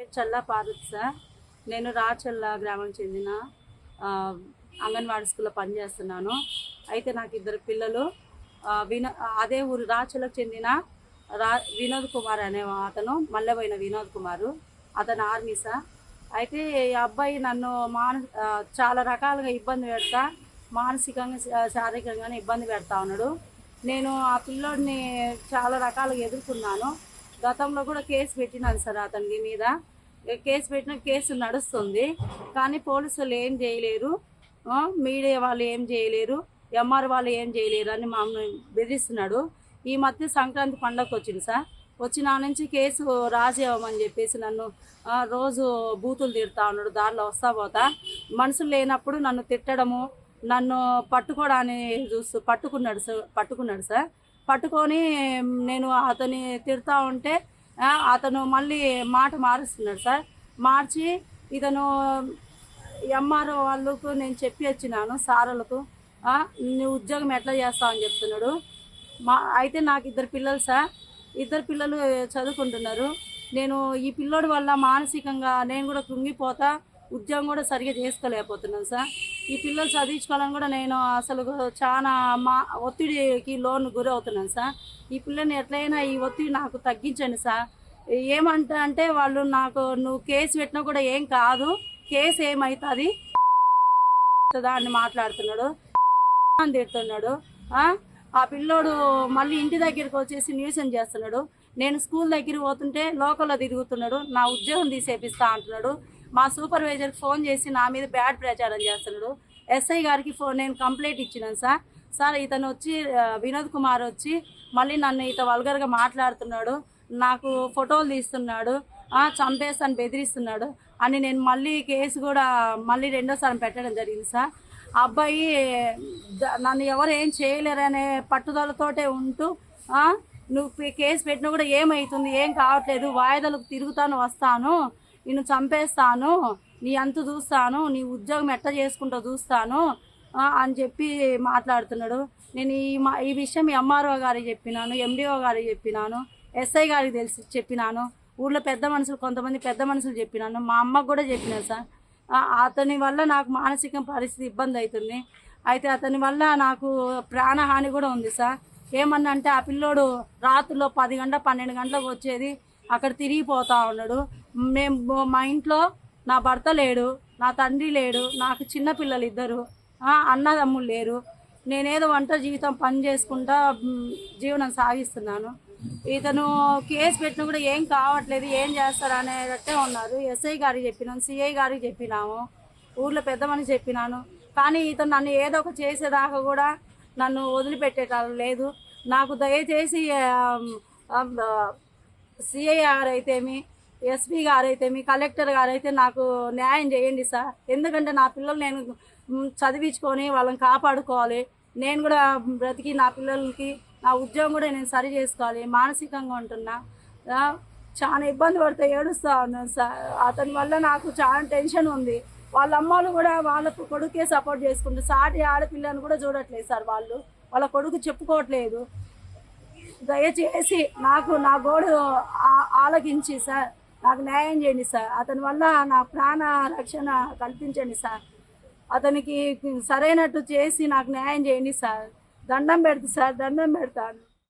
పేరు చల్లా పార్వతి సార్. నేను రాచల్ల గ్రామం చెందిన అంగన్వాడీ స్కూల్లో పనిచేస్తున్నాను. అయితే నాకు ఇద్దరు పిల్లలు. అదే ఊరు రాచల్లకు చెందిన వినోద్ కుమార్ అనే అతను, మల్లెబోయిన వినోద్ కుమారు, అతను ఆర్మీ సార్. అయితే ఈ అబ్బాయి నన్ను చాలా రకాలుగా ఇబ్బంది పెడతా, మానసికంగా శారీరకంగానే ఇబ్బంది పెడతా ఉన్నాడు. నేను ఆ పిల్లోడిని చాలా రకాలుగా ఎదుర్కొన్నాను. గతంలో కూడా కేసు పెట్టినాను సార్ అతనికి మీద. కేసు నడుస్తుంది, కానీ పోలీసులు ఏం చేయలేరు, మీడియా వాళ్ళు ఏం చేయలేరు, ఎంఆర్ వాళ్ళు ఏం చేయలేరు అని మమ్మల్ని బెదిరిస్తున్నాడు. ఈ మధ్య సంక్రాంతి పండగకు వచ్చింది సార్. వచ్చిన నుంచి కేసు రాసేవమని చెప్పేసి నన్ను రోజు బూతులు తిడతా ఉన్నాడు. దారిలో వస్తా పోతా మనుషులు లేనప్పుడు నన్ను తిట్టడము, నన్ను పట్టుకోవడానికి పట్టుకున్నాడు సార్. పట్టుకొని నేను అతని తిడతా ఉంటే అతను మళ్ళీ మాట మారుస్తున్నాడు సార్. మార్చి ఇతను ఎంఆర్ఓ వాళ్ళకు నేను చెప్పి వచ్చినాను సార్లకు, నువ్వు ఉద్యోగం ఎట్లా చేస్తావు అని చెప్తున్నాడు. అయితే నాకు ఇద్దరు పిల్లలు సార్. ఇద్దరు పిల్లలు చదువుకుంటున్నారు. నేను ఈ పిల్లోడి వల్ల మానసికంగా నేను కూడా కృంగిపోతా, ఉద్యోగం కూడా సరిగ్గా చేసుకోలేకపోతున్నాను సార్. ఈ పిల్లలు చదివించుకోవాలని కూడా నేను అసలు చాలా ఒత్తిడికి గురవుతున్నాను సార్. ఈ పిల్లని ఎట్లయినా ఈ ఒత్తిడి నాకు తగ్గించండి సార్. అంటే వాళ్ళు నువ్వు కేసు పెట్టినా కూడా ఏం కాదు, కేసు ఏమవుతుంది అని మాట్లాడుతున్నాడు, తిడుతున్నాడు. ఆ పిల్లోడు మళ్ళీ ఇంటి దగ్గరికి వచ్చేసి న్యూసెన్స్ చేస్తున్నాడు. నేను స్కూల్ దగ్గరికి పోతుంటే లోకల్లో తిరుగుతున్నాడు, నా ఉద్యోగం తీసేపిస్తా అంటున్నాడు. మా సూపర్వైజర్కి ఫోన్ చేసి నా మీద బ్యాడ్ ప్రచారం చేస్తున్నాడు. ఎస్ఐ గారికి నేను కంప్లైంట్ ఇచ్చినాను సార్. ఇతను వచ్చి వినోద్ కుమార్ వచ్చి మళ్ళీ నన్ను వల్గర్గా మాట్లాడుతున్నాడు, నాకు ఫోటోలు తీస్తున్నాడు, చంపేస్తాను బెదిరిస్తున్నాడు అని నేను మళ్ళీ కేసు కూడా మళ్ళీ రెండోసారి పెట్టడం జరిగింది సార్. ఆ అబ్బాయి నన్ను ఎవరు ఏం చేయలేరనే పట్టుదలతోటే ఉంటూ నువ్వు కేసు పెట్టినా కూడా ఏమవుతుంది, ఏం కావట్లేదు, వాయిదాలకు తిరుగుతాను, వస్తాను, నిన్ను చంపేస్తాను, నీ అంతు చూస్తాను, నీ ఉద్యోగం ఎట్లా చేసుకుంటూ చూస్తాను అని చెప్పి మాట్లాడుతున్నాడు. నేను ఈ విషయం ఎంఆర్ఓ గారికి చెప్పినాను, ఎండిఓ గారికి చెప్పినాను, ఎస్ఐ గారికి చెప్పినాను, ఊళ్ళో కొంతమంది పెద్ద మనుషులు చెప్పినాను, మా అమ్మకు కూడా చెప్పినాను సార్. అతని వల్ల నాకు మానసిక పరిస్థితి ఇబ్బంది అవుతుంది. అయితే అతని వల్ల నాకు ప్రాణహాని కూడా ఉంది సార్. ఏమన్నా అంటే ఆ పిల్లోడు రాత్రిలో 10 గంటల 12 గంటలకు వచ్చేది, అక్కడ తిరిగిపోతా ఉన్నాడు. మా ఇంట్లో నా భర్త లేడు, నా తండ్రి లేడు, నాకు చిన్న పిల్లలు ఇద్దరు, అన్నదమ్ములు లేరు. నేనేదో ఒంటరి జీవితం పని చేసుకుంటా జీవనం సాగిస్తున్నాను. ఇతను కేసు పెట్టినా కూడా ఏం కావట్లేదు, ఏం చేస్తారు అనేటట్టే ఉన్నారు. ఎస్ఐ గారికి చెప్పినాను, సిఐ గారికి చెప్పినాము, ఊర్లో పెద్ద మనిషి చెప్పినాను. కానీ ఇతను నన్ను ఏదో ఒక చేసేదాకా కూడా నన్ను వదిలిపెట్టేటాలు లేదు. నాకు దయచేసి సిఐ గారైతేమి, ఎస్పీ గారైతేమి, కలెక్టర్ గారైతే నాకు న్యాయం చేయండి సార్. ఎందుకంటే నా పిల్లలు నేను చదివించుకొని వాళ్ళని కాపాడుకోవాలి. నేను కూడా బ్రతికి నా పిల్లలకి నా ఉద్యోగం కూడా నేను సరి చేసుకోవాలి. మానసికంగా ఉంటున్నా, చాలా ఇబ్బంది పడితే ఏడుస్తూ ఉన్నాను సార్. అతని వల్ల నాకు చాలా టెన్షన్ ఉంది. వాళ్ళ అమ్మలు కూడా వాళ్ళ కొడుకే సపోర్ట్ చేసుకుంటారు, సాటి ఆడపిల్లని కూడా చూడట్లేదు సార్. వాళ్ళ కొడుకు చెప్పుకోవట్లేదు. దయచేసి నా గోడు ఆలకించి సార్ నాకు న్యాయం చేయండి సార్. అతని వల్ల నా ప్రాణ రక్షణ కల్పించండి సార్. అతనికి సరైనట్టు చేసి నాకు న్యాయం చేయండి సార్. దండం పెడతా సార్, దండం పెడతాను.